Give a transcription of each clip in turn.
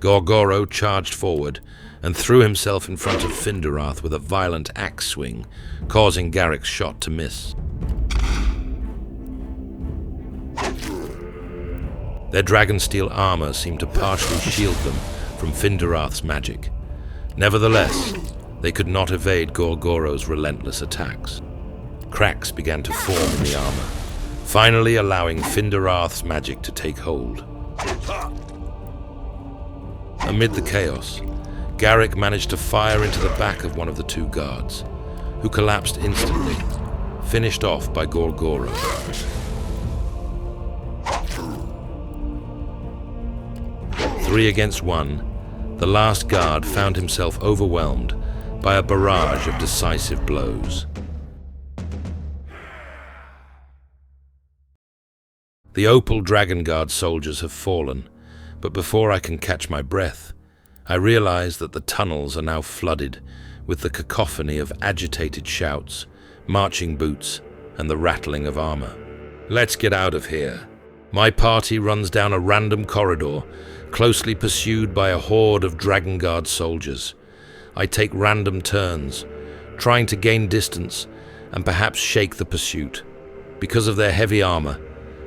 Gorgoro charged forward and threw himself in front of Finderath with a violent axe swing, causing Garrick's shot to miss. Their dragonsteel armor seemed to partially shield them from Finderath's magic. Nevertheless, they could not evade Gorgoro's relentless attacks. Cracks began to form in the armor, finally allowing Finderath's magic to take hold. Amid the chaos, Garrick managed to fire into the back of one of the two guards, who collapsed instantly, finished off by Gorgoro. Three against one, the last guard found himself overwhelmed by a barrage of decisive blows. The Opal Dragon Guard soldiers have fallen, but before I can catch my breath, I realize that the tunnels are now flooded with the cacophony of agitated shouts, marching boots, and the rattling of armor. Let's get out of here. My party runs down a random corridor, closely pursued by a horde of Dragon Guard soldiers. I take random turns, trying to gain distance and perhaps shake the pursuit. Because of their heavy armor,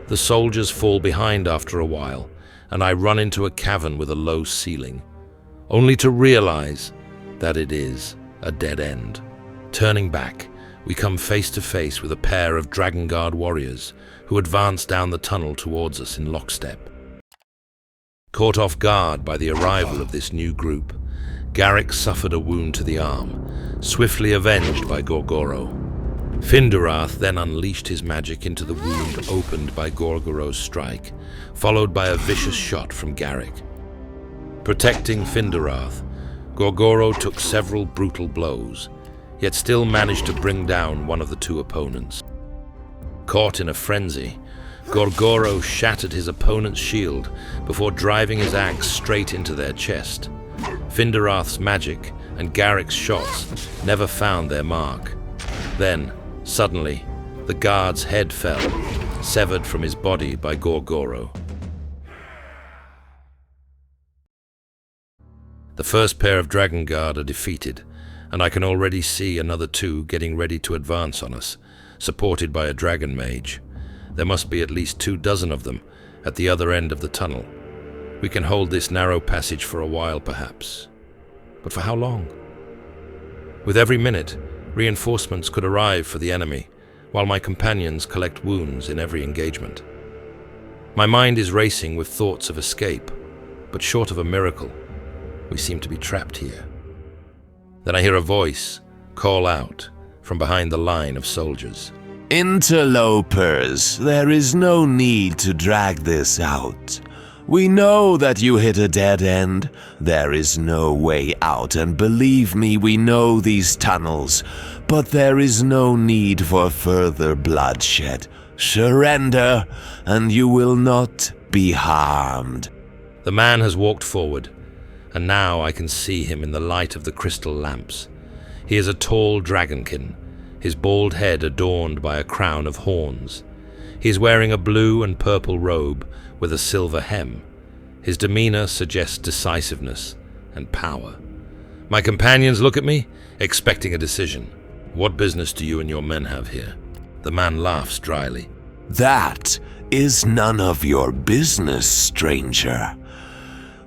the soldiers fall behind after a while, and I run into a cavern with a low ceiling, only to realize that it is a dead end. Turning back, we come face to face with a pair of Dragon Guard warriors who advance down the tunnel towards us in lockstep. Caught off guard by the arrival of this new group, Garrick suffered a wound to the arm, swiftly avenged by Gorgoro. Finderath then unleashed his magic into the wound opened by Gorgoro's strike, followed by a vicious shot from Garrick. Protecting Finderath, Gorgoro took several brutal blows, yet still managed to bring down one of the two opponents. Caught in a frenzy, Gorgoro shattered his opponent's shield before driving his axe straight into their chest. Finderath's magic and Garrick's shots never found their mark. Then, suddenly, the guard's head fell, severed from his body by Gorgoro. The first pair of Dragon Guard are defeated, and I can already see another two getting ready to advance on us, supported by a dragon mage. There must be at least 24 of them at the other end of the tunnel. We can hold this narrow passage for a while, perhaps. But for how long? With every minute, reinforcements could arrive for the enemy, while my companions collect wounds in every engagement. My mind is racing with thoughts of escape, but short of a miracle, we seem to be trapped here. Then I hear a voice call out from behind the line of soldiers. Interlopers, there is no need to drag this out. We know that you hit a dead end. There is no way out, and believe me, we know these tunnels. But there is no need for further bloodshed. Surrender, and you will not be harmed. The man has walked forward, and now I can see him in the light of the crystal lamps. He is a tall Dragonkin, his bald head adorned by a crown of horns. He is wearing a blue and purple robe with a silver hem. His demeanor suggests decisiveness and power. My companions look at me, expecting a decision. What business do you and your men have here? The man laughs dryly. That is none of your business, stranger.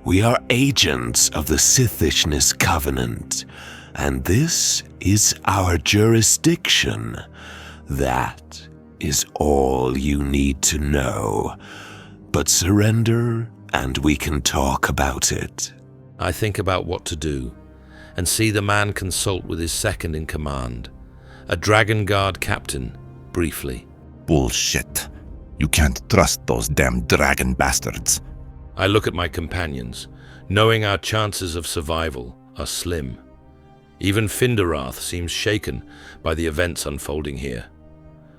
We are agents of the Sithishness Covenant, and this is our jurisdiction. That is all you need to know. But surrender, and we can talk about it. I think about what to do, and see the man consult with his second in command, a Dragon Guard captain, briefly. Bullshit. You can't trust those damn dragon bastards. I look at my companions, knowing our chances of survival are slim. Even Finderath seems shaken by the events unfolding here.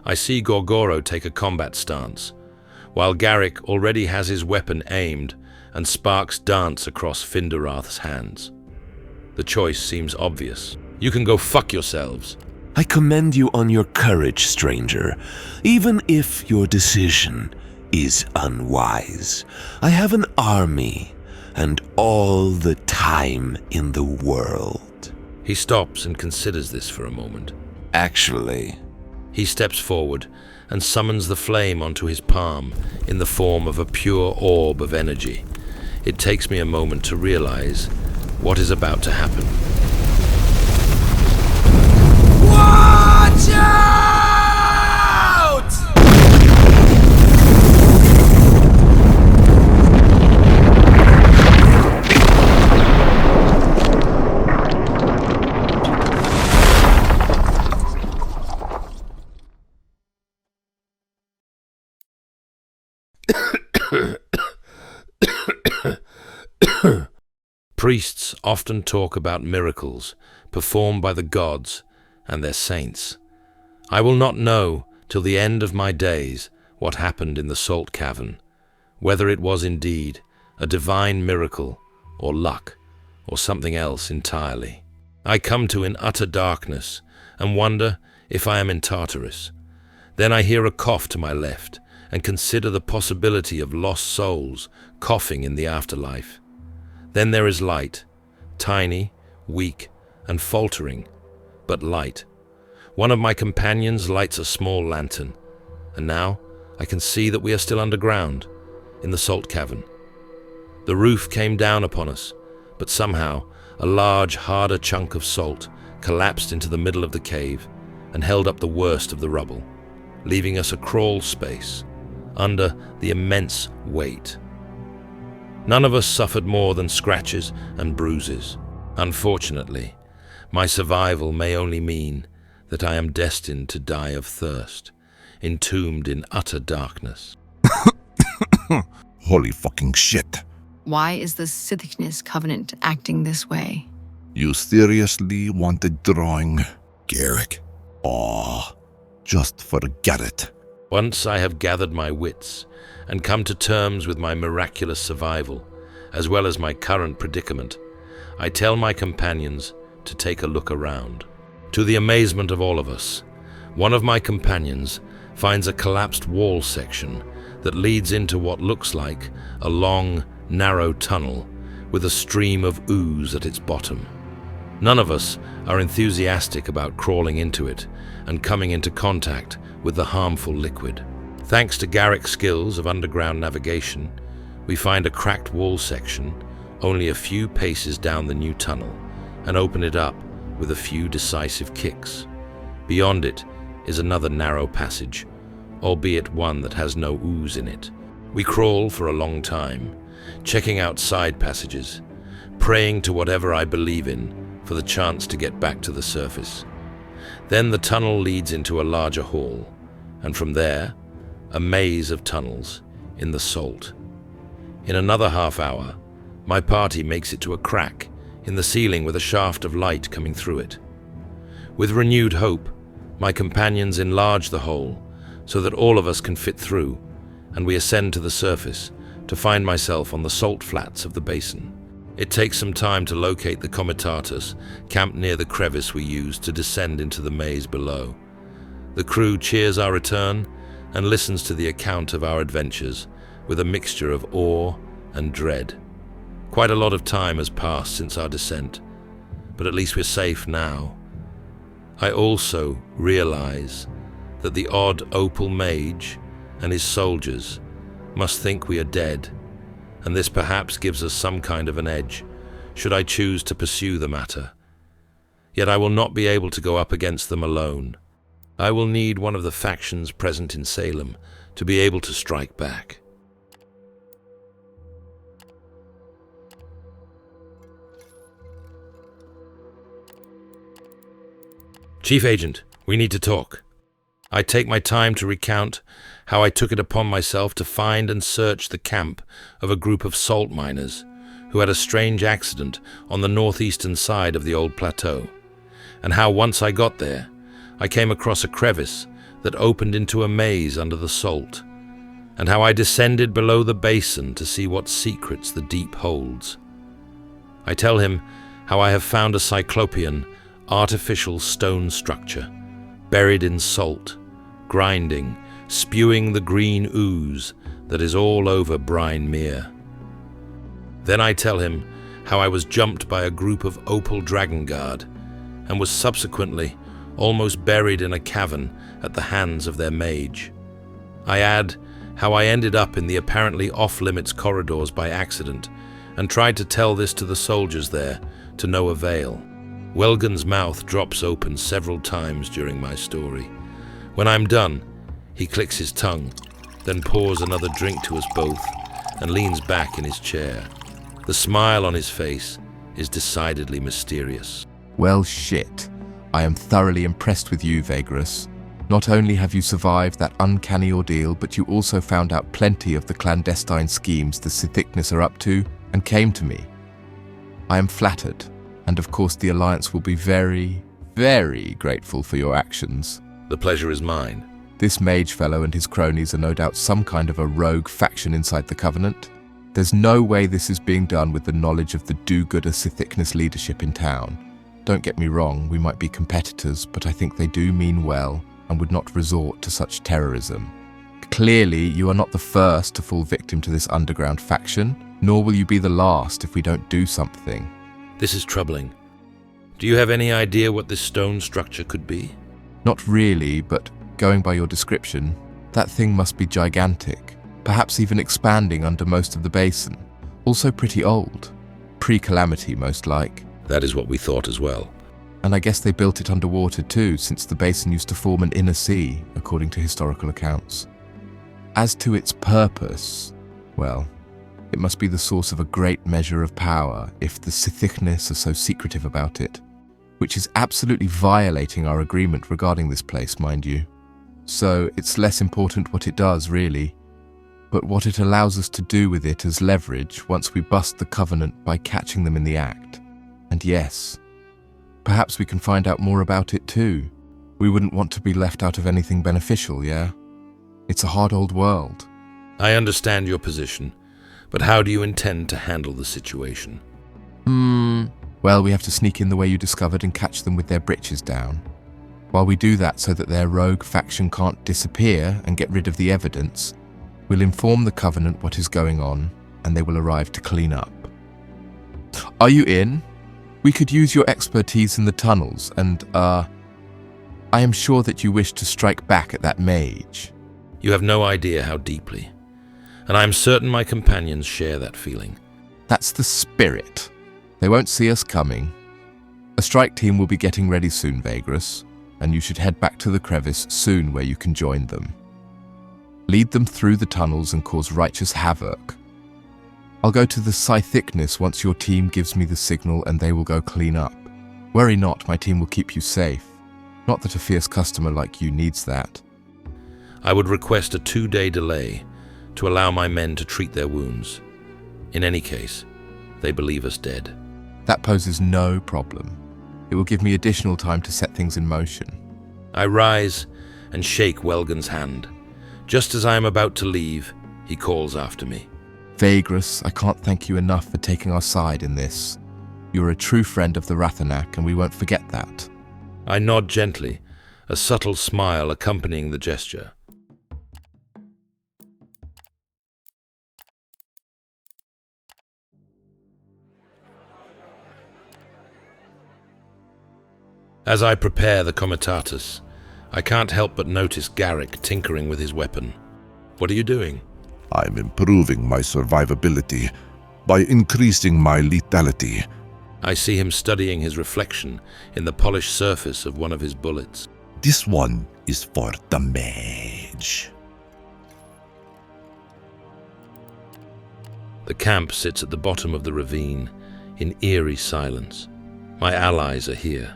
I see Gorgoro take a combat stance, while Garrick already has his weapon aimed and sparks dance across Finderath's hands. The choice seems obvious. You can go fuck yourselves. I commend you on your courage, stranger, even if your decision is unwise. I have an army, and all the time in the world. He stops and considers this for a moment. Actually, He steps forward and summons the flame onto his palm in the form of a pure orb of energy. It takes me a moment to realize what is about to happen. Watch out! Priests often talk about miracles performed by the gods and their saints. I will not know till the end of my days what happened in the salt cavern, whether it was indeed a divine miracle or luck or something else entirely. I come to in utter darkness and wonder if I am in Tartarus. Then I hear a cough to my left and consider the possibility of lost souls coughing in the afterlife. Then there is light, tiny, weak, and faltering, but light. One of my companions lights a small lantern, and now I can see that we are still underground, in the salt cavern. The roof came down upon us, but somehow a large, harder chunk of salt collapsed into the middle of the cave and held up the worst of the rubble, leaving us a crawl space under the immense weight. None of us suffered more than scratches and bruises. Unfortunately, my survival may only mean that I am destined to die of thirst, entombed in utter darkness. Holy fucking shit. Why is the Sithichness Covenant acting this way? You seriously wanted drawing Garrick? Oh, just forget it. Once I have gathered my wits and come to terms with my miraculous survival, as well as my current predicament, I tell my companions to take a look around. To the amazement of all of us, one of my companions finds a collapsed wall section that leads into what looks like a long, narrow tunnel with a stream of ooze at its bottom. None of us are enthusiastic about crawling into it and coming into contact with the harmful liquid. Thanks to Garrick's skills of underground navigation, we find a cracked wall section only a few paces down the new tunnel and open it up with a few decisive kicks. Beyond it is another narrow passage, albeit one that has no ooze in it. We crawl for a long time, checking out side passages, praying to whatever I believe in for the chance to get back to the surface. Then the tunnel leads into a larger hall, and from there, a maze of tunnels in the salt. In another half hour, my party makes it to a crack in the ceiling with a shaft of light coming through it. With renewed hope, my companions enlarge the hole so that all of us can fit through, and we ascend to the surface to find myself on the salt flats of the basin. It takes some time to locate the comitatus camped near the crevice we used to descend into the maze below. The crew cheers our return and listens to the account of our adventures with a mixture of awe and dread. Quite a lot of time has passed since our descent, but at least we're safe now. I also realize that the odd opal mage and his soldiers must think we are dead, and this perhaps gives us some kind of an edge, should I choose to pursue the matter. Yet I will not be able to go up against them alone. I will need one of the factions present in Salem to be able to strike back. Chief Agent, we need to talk. I take my time to recount how I took it upon myself to find and search the camp of a group of salt miners who had a strange accident on the northeastern side of the old plateau, and how once I got there, I came across a crevice that opened into a maze under the salt, and how I descended below the basin to see what secrets the deep holds. I tell him how I have found a cyclopean, artificial stone structure, buried in salt, grinding, spewing the green ooze that is all over Brine Mere. Then I tell him how I was jumped by a group of Opal Dragon Guard and was subsequently almost buried in a cavern at the hands of their mage. I add how I ended up in the apparently off-limits corridors by accident and tried to tell this to the soldiers there, to no avail. Welgen's mouth drops open several times during my story. When I'm done, he clicks his tongue, then pours another drink to us both and leans back in his chair. The smile on his face is decidedly mysterious. Well, shit. I am thoroughly impressed with you, Vagrus. Not only have you survived that uncanny ordeal, but you also found out plenty of the clandestine schemes the Sithicness are up to and came to me. I am flattered, and of course the Alliance will be very, very grateful for your actions. The pleasure is mine. This mage fellow and his cronies are no doubt some kind of a rogue faction inside the Covenant. There's no way this is being done with the knowledge of the do-gooder Sithicness leadership in town. Don't get me wrong, we might be competitors, but I think they do mean well and would not resort to such terrorism. Clearly, you are not the first to fall victim to this underground faction, nor will you be the last if we don't do something. This is troubling. Do you have any idea what this stone structure could be? Not really, but going by your description, that thing must be gigantic, perhaps even expanding under most of the basin. Also pretty old. Pre-calamity, most like. That is what we thought as well. And I guess they built it underwater too, since the basin used to form an inner sea, according to historical accounts. As to its purpose, well, it must be the source of a great measure of power if the Sithicness are so secretive about it, which is absolutely violating our agreement regarding this place, mind you. So it's less important what it does, really, but what it allows us to do with it as leverage once we bust the Covenant by catching them in the act. And yes, perhaps we can find out more about it too. We wouldn't want to be left out of anything beneficial, yeah? It's a hard old world. I understand your position, but how do you intend to handle the situation? Well, we have to sneak in the way you discovered and catch them with their britches down. While we do that so that their rogue faction can't disappear and get rid of the evidence, we'll inform the Covenant what is going on, and they will arrive to clean up. Are you in? We could use your expertise in the tunnels, and, I am sure that you wish to strike back at that mage. You have no idea how deeply, and I am certain my companions share that feeling. That's the spirit. They won't see us coming. A strike team will be getting ready soon, Vagrus, and you should head back to the crevice soon where you can join them. Lead them through the tunnels and cause righteous havoc. I'll go to the Sithicness once your team gives me the signal and they will go clean up. Worry not, my team will keep you safe. Not that a fierce customer like you needs that. I would request a 2-day delay to allow my men to treat their wounds. In any case, they believe us dead. That poses no problem. It will give me additional time to set things in motion. I rise and shake Welgen's hand. Just as I am about to leave, he calls after me. Vagrus, I can't thank you enough for taking our side in this. You're a true friend of the Rathanak, and we won't forget that. I nod gently, a subtle smile accompanying the gesture. As I prepare the comitatus, I can't help but notice Garrick tinkering with his weapon. What are you doing? I'm improving my survivability by increasing my lethality. I see him studying his reflection in the polished surface of one of his bullets. This one is for the mage. The camp sits at the bottom of the ravine in eerie silence. My allies are here,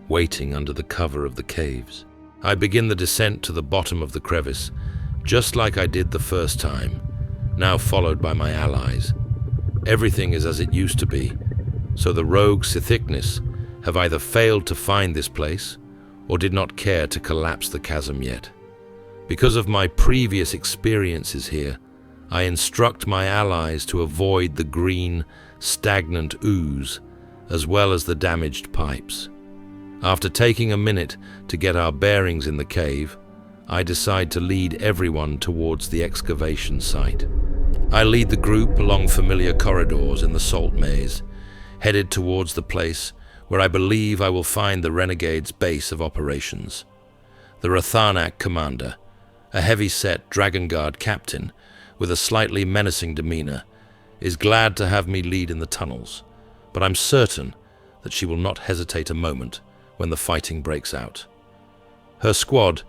waiting under the cover of the caves. I begin the descent to the bottom of the crevice, just like I did the first time, now followed by my allies. Everything is as it used to be, so the rogue Sithicness have either failed to find this place or did not care to collapse the chasm yet. Because of my previous experiences here, I instruct my allies to avoid the green, stagnant ooze, as well as the damaged pipes. After taking a minute to get our bearings in the cave, I decide to lead everyone towards the excavation site. I lead the group along familiar corridors in the salt maze, headed towards the place where I believe I will find the Renegade's base of operations. The Rathanak commander, a heavy-set Dragon Guard captain with a slightly menacing demeanor, is glad to have me lead in the tunnels, but I'm certain that she will not hesitate a moment when the fighting breaks out. Her squad,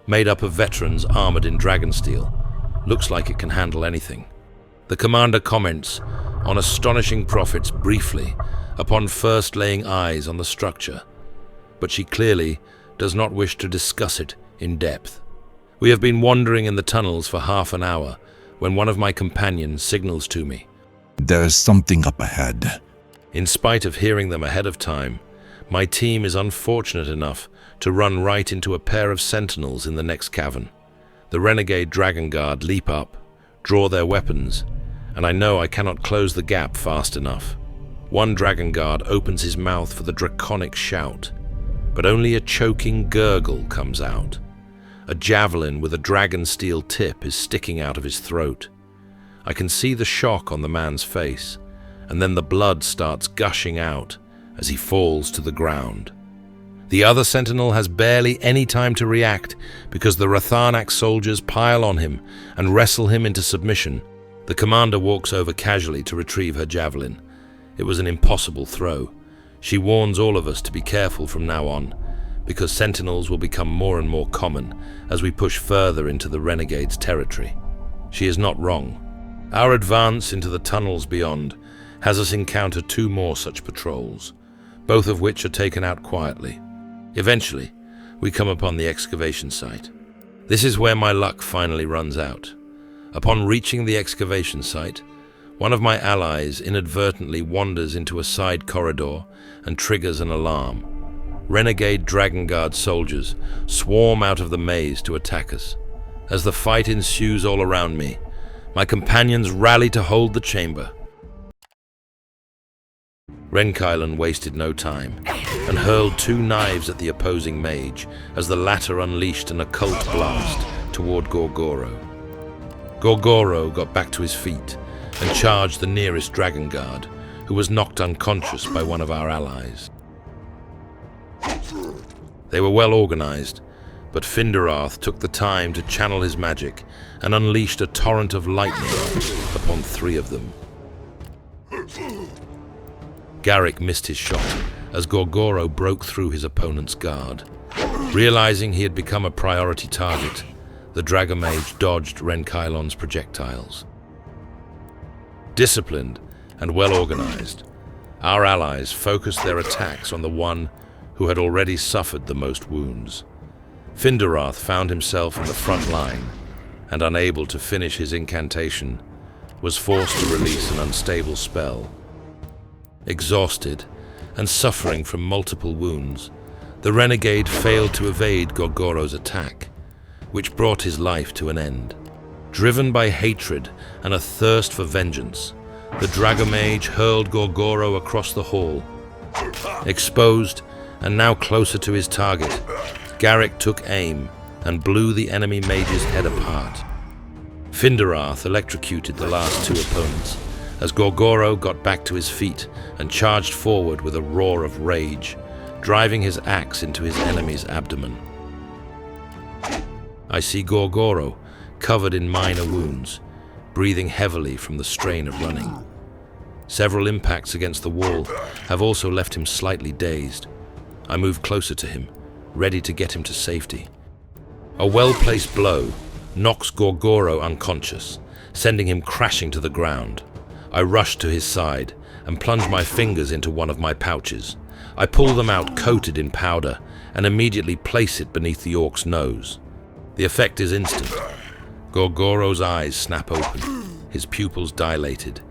made up of veterans armored in dragon steel, looks like it can handle anything. The commander comments on astonishing profits briefly upon first laying eyes on the structure, but she clearly does not wish to discuss it in depth. We have been wandering in the tunnels for half an hour when one of my companions signals to me. There's something up ahead. In spite of hearing them ahead of time, my team is unfortunate enough to run right into a pair of sentinels in the next cavern. The renegade Dragon Guard leap up, draw their weapons, and I know I cannot close the gap fast enough. One Dragon Guard opens his mouth for the draconic shout, but only a choking gurgle comes out. A javelin with a dragon steel tip is sticking out of his throat. I can see the shock on the man's face, and then the blood starts gushing out as he falls to the ground. The other sentinel has barely any time to react because the Rathanak soldiers pile on him and wrestle him into submission. The commander walks over casually to retrieve her javelin. It was an impossible throw. She warns all of us to be careful from now on, because sentinels will become more and more common as we push further into the renegade's territory. She is not wrong. Our advance into the tunnels beyond has us encounter 2 more such patrols, both of which are taken out quietly. Eventually, we come upon the excavation site. This is where my luck finally runs out. Upon reaching the excavation site, one of my allies inadvertently wanders into a side corridor and triggers an alarm. Renegade Dragon Guard soldiers swarm out of the maze to attack us. As the fight ensues all around me, my companions rally to hold the chamber. Renkylan wasted no time and hurled 2 knives at the opposing mage as the latter unleashed an occult blast toward Gorgoro. Gorgoro got back to his feet and charged the nearest Dragon Guard, who was knocked unconscious by one of our allies. They were well organized, but Finderath took the time to channel his magic and unleashed a torrent of lightning upon 3 of them. Garrick missed his shot as Gorgoro broke through his opponent's guard. Realizing he had become a priority target, the Dragomage dodged Renkylan's projectiles. Disciplined and well organized, our allies focused their attacks on the one who had already suffered the most wounds. Finderath found himself in the front line and, unable to finish his incantation, was forced to release an unstable spell. Exhausted and suffering from multiple wounds, the renegade failed to evade Gorgoro's attack, which brought his life to an end. Driven by hatred and a thirst for vengeance, the Dragomage hurled Gorgoro across the hall. Exposed and now closer to his target, Garrick took aim and blew the enemy mage's head apart. Finderath electrocuted the last 2 opponents as Gorgoro got back to his feet and charged forward with a roar of rage, driving his axe into his enemy's abdomen. I see Gorgoro, covered in minor wounds, breathing heavily from the strain of running. Several impacts against the wall have also left him slightly dazed. I move closer to him, ready to get him to safety. A well-placed blow knocks Gorgoro unconscious, sending him crashing to the ground. I rush to his side and plunge my fingers into one of my pouches. I pull them out coated in powder and immediately place it beneath the orc's nose. The effect is instant. Gorgoro's eyes snap open, his pupils dilated,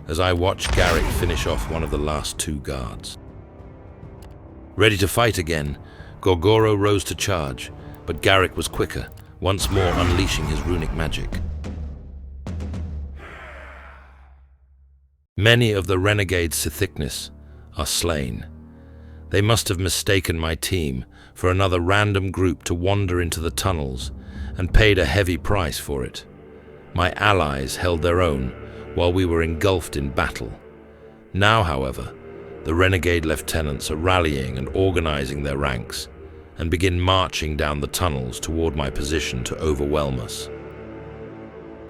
as I watch Garrick finish off one of the last 2 guards. Ready to fight again, Gorgoro rose to charge, but Garrick was quicker, once more unleashing his runic magic. Many of the renegade Sithicnis are slain. They must have mistaken my team for another random group to wander into the tunnels and paid a heavy price for it. My allies held their own while we were engulfed in battle. Now, however, the renegade lieutenants are rallying and organizing their ranks and begin marching down the tunnels toward my position to overwhelm us.